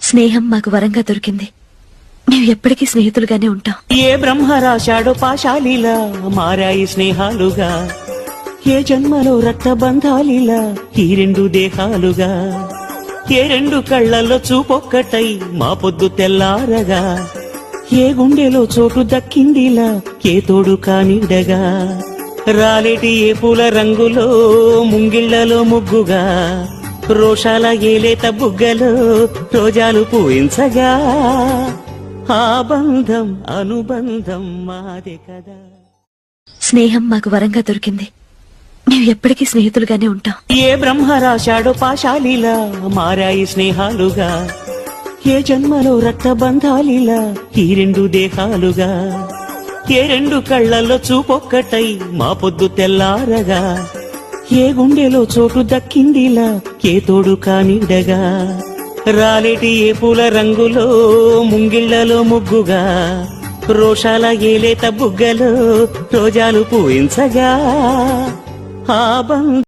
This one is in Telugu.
స్నేహం మాకు వరంగా దొరికింది. మేము ఎప్పటికీ స్నేహితులుగానే ఉంటాం. ఏ బ్రహ్మ రాశాడో పాశాలిలా మారాయి స్నేహాలుగా, ఏ జన్మలో రక్త బంధాలిలా ఈ రెండు దేహాలుగా, ఏ రెండు కళ్ళల్లో చూపొక్కటై మా పొద్దు తెల్లారగా, ఏ గుండెలో చోటు దక్కిందిలా ఏ తోడు కానిడగా, రాలేటి ఏ పూల రంగులో ముంగిళ్లలో ముగ్గుగా, రోషాల ఏలేత బుగ్గలో రోజాలు పూయించగా, ఆ బంధం అనుబంధం మాదే కదా. స్నేహం మాకు వరంగా దొరికింది. మేము ఎప్పటికీ స్నేహితులుగానే ఉంటాం. ఏ బ్రహ్మ రాశాడో పాశాలిలా మారాయి స్నేహాలుగా, ఏ జన్మలో రక్త బంధాలిలా ఈ రెండు దేహాలుగా, ఏ రెండు కళ్ళల్లో చూపొక్కటై మా పొద్దు తెల్లారగా, ఏ గుండెలో చోటు దక్కిందిలా ఏ తోడు కానిడగా, రాలేటి ఏ పూల రంగులో ముంగిళ్లలో ముగ్గుగా, రోషాల ఏలేత బుగ్గలో రోజాలు పూయించగా, ఆ బంధం